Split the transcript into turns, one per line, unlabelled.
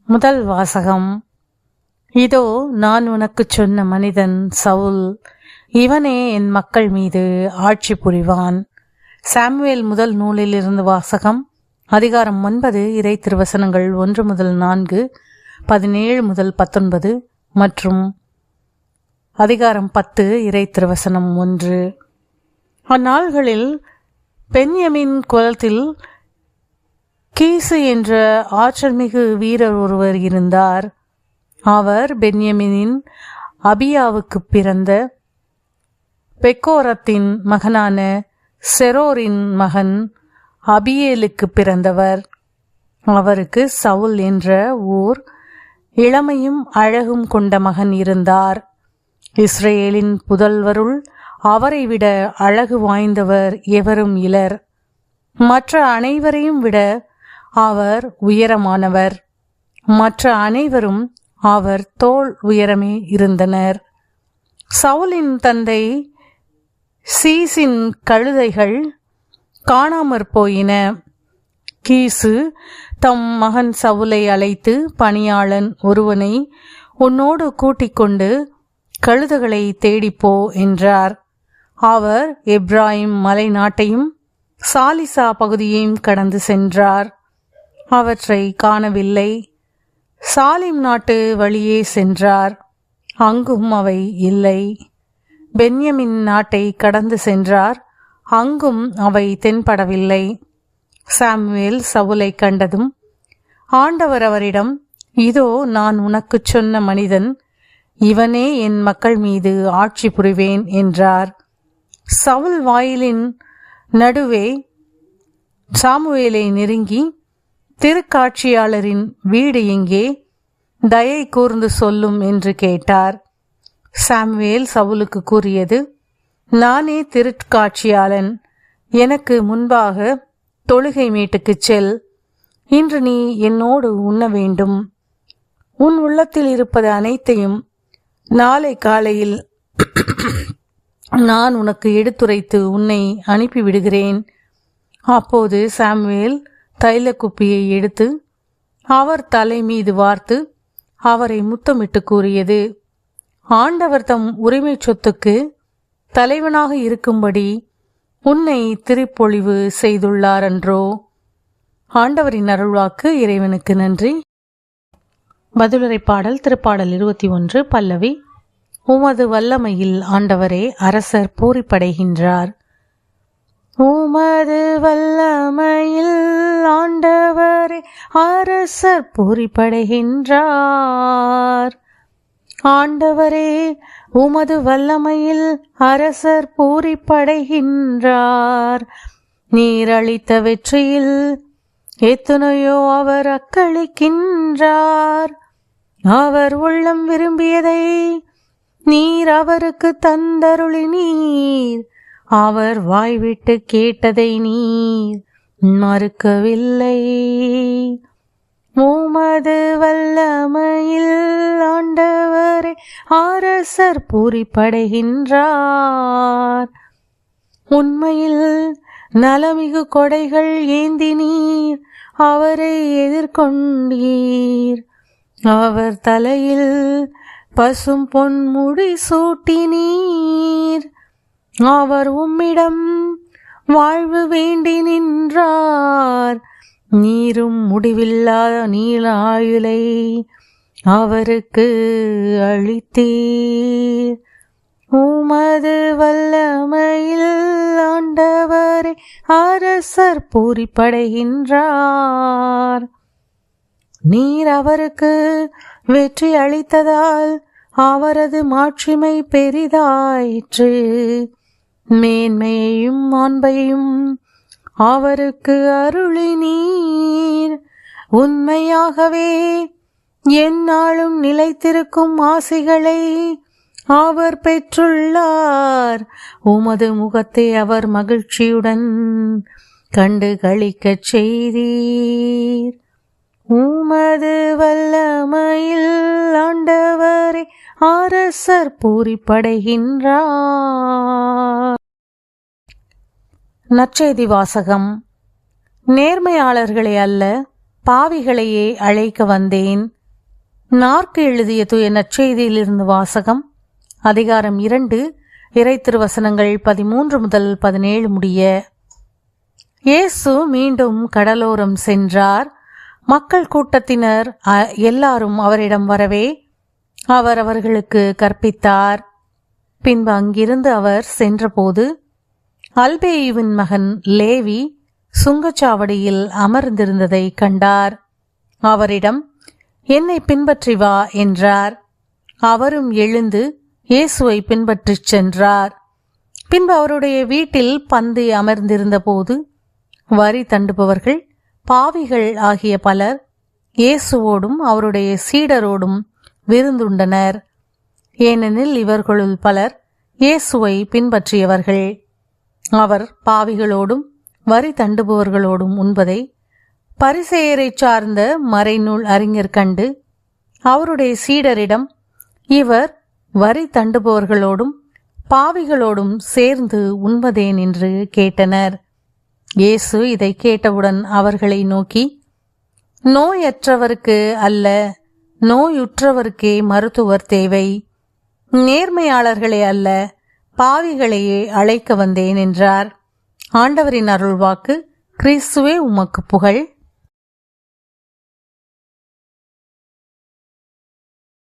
முதல் வாசகம். இதோ நான் உனக்குச் சொன்ன மனிதன் சவுல், இவனே என் மக்கள் மீது ஆட்சி புரிவான். சாமுவேல் முதல் நூலிலிருந்து வாசகம். அதிகாரம் 9, இறை திருவசனங்கள் 1 முதல் 4, 17 முதல் 19 மற்றும் அதிகாரம் 10, இறை திருவசனம் 1. அந்நாள்களில் பென்யமின் குலத்தில் கீசு என்ற ஆற்றல்மிகு வீரர் ஒருவர் இருந்தார். அவர் பென்யமினின் அபியாவுக்கு பிறந்த பெக்கோரத்தின் மகனான செரோரின் மகன் அபியேலுக்கு பிறந்தவர். அவருக்கு சவுல் என்ற ஓர் இளமையும் அழகும் கொண்ட மகன் இருந்தார். இஸ்ரேலின் புதல்வருள் அவரை விட அழகு வாய்ந்தவர் எவரும் இலர். மற்ற அனைவரையும் விட அவர் உயரமானவர். மற்ற அனைவரும் அவர் தோள் உயரமே இருந்தனர். சவுலின் தந்தை சீசின் கழுதைகள் காணாமற் போயின. கீசு தம் மகன் சவுலை அழைத்து, பணியாளன் ஒருவனை உன்னோடு கூட்டிக் கொண்டு கழுதைகளை தேடிப்போ என்றார். அவர் எப்ராயிம் மலை நாட்டையும் சாலிசா பகுதியையும் கடந்து சென்றார். அவற்றை காணவில்லை. சாலிம் நாட்டு வழியே சென்றார். அங்கும் அவை இல்லை. பென்யமின் நாட்டை கடந்து சென்றார். அங்கும் அவை தென்படவில்லை. சாமுவேல் சவுலை கண்டதும் ஆண்டவர் அவரிடம், இதோ நான் உனக்குச் சொன்ன மனிதன், இவனே என் மக்கள் மீது ஆட்சி புரிவேன் என்றார். சவுல் வாயிலின் நடுவே சாமுவேலை நெருங்கி, திருக்காட்சியாளரின் வீடு எங்கே? தயை கூர்ந்து சொல்லும் என்று கேட்டார். சாமுவேல் சவுலுக்கு கூறியது, நானே திருக்காட்சியாளன். எனக்கு முன்பாக தொழுகை மேட்டுக்குச் செல். இன்று நீ என்னோடு உண்ண வேண்டும். உன் உள்ளத்தில் இருப்பது அனைத்தையும் நாளை காலையில் நான் உனக்கு எடுத்துரைத்து உன்னை அனுப்பிவிடுகிறேன். அப்போது சாமுவேல் தைல குப்பியை எடுத்து அவர் தலை மீது வார்த்து அவரை முத்தமிட்டு கூறியது, ஆண்டவர் தம் உரிமை சொத்துக்கு தலைவனாக இருக்கும்படி உன்னை திருப்பொழிவு செய்துள்ளார் அன்றோ. ஆண்டவரின் அருள்வாக்கு. இறைவனுக்கு நன்றி. பதிலுரை பாடல். திருப்பாடல் 21. பல்லவி. உமது வல்லமையில் ஆண்டவரே அரசர் பூரிப்படைகின்றார். உமது வல்லமையில் ஆண்டவரே அரசர் பூரிப்படைகின்றார். ஆண்டவரே, உமது வல்லமையில் அரசர் பூரிப்படைகின்றார். நீர் அளித்த வெற்றியில் எத்தனையோ அவர் அக்களிக்கின்றார். அவர் உள்ளம் விரும்பியதை நீர் அவருக்கு தந்தருளினீர். அவர் வாய்விட்டு கேட்டதை நீர் மறுக்கவில்லை. உமது வல்லமையில் ஆண்டவரே அரசர் பூரிப்படைகின்றார். உண்மையில் நலமிகு கொடைகள் ஏந்தி நீர் அவரை எதிர்கொண்டீர். அவர் தலையில் பசும் பொன் முடி சூட்டினீர். அவர் உம்மிடம் வாழ்வு வேண்டி நின்றார். நீரும் முடிவில்லா நீள ஆயுளை அவருக்கு அளித்தீர். உமது வல்லமையில் ஆண்டவரே அரசர் பூரிப்படைகின்றார். நீர் அவருக்கு வெற்றி அளித்ததால் அவரது மாட்சிமை பெரிதாயிற்று. மேன்மையையும் மாண்பையும் அவருக்கு அருளினீர். உண்மையாகவே எந்நாளும் நிலைத்திருக்கும் ஆசைகளை அவர் பெற்றுள்ளார். உமது முகத்தை அவர் மகிழ்ச்சியுடன் கண்டு களிக்கச் செய்தீர். உமது வல்லமையில் ஆண்டவரே அரசர் பூரிப்படைகின்றார். நற்செய்தி வாசகம். நேர்மையாளர்களை அல்ல, பாவிகளையே அழைக்க வந்தேன். நார்க்கு எழுதிய தூய நற்செய்தியிலிருந்து வாசகம். அதிகாரம் 2, இறை திருவசனங்கள் 13 முதல் 17 முடிய. இயேசு மீண்டும் கடலோரம் சென்றார். மக்கள் கூட்டத்தினர் எல்லாரும் அவரிடம் வரவே அவர் அவர்களுக்கு கற்பித்தார். பின்பு அங்கிருந்து அவர் சென்றபோது அல்பேயுவின் மகன் லேவி சுங்கச்சாவடியில் அமர்ந்திருந்ததை கண்டார். அவரிடம், என்னை பின்பற்றி வா என்றார். அவரும் எழுந்து இயேசுவை பின்பற்றிச் சென்றார். பின்பு அவருடைய வீட்டில் பந்தி அமர்ந்திருந்த போது வரி தண்டுபவர்கள், பாவிகள் ஆகிய பலர் இயேசுவோடும் அவருடைய சீடரோடும் விருந்துண்டனர். ஏனெனில் இவர்களுள் பலர் இயேசுவை பின்பற்றியவர்கள். அவர் பாவிகளோடும் வரி தண்டுபவர்களோடும் உண்பதை பரிசேயரை சார்ந்த மறைநூல் அறிஞர் கண்டு அவருடைய சீடரிடம், இவர் வரி தண்டுபவர்களோடும் பாவிகளோடும் சேர்ந்து உண்பதேன் என்று கேட்டனர். இயேசு இதை கேட்டவுடன் அவர்களை நோக்கி, நோயற்றவருக்கு அல்ல, நோயுற்றவருக்கே மருத்துவர் தேவை. நேர்மையாளர்களே அல்ல, பாவிகளையே அழைக்க வந்தேன் என்றார். ஆண்டவரின் அருள்வாக்கு. கிறிஸ்துவே உமக்கு புகழ்.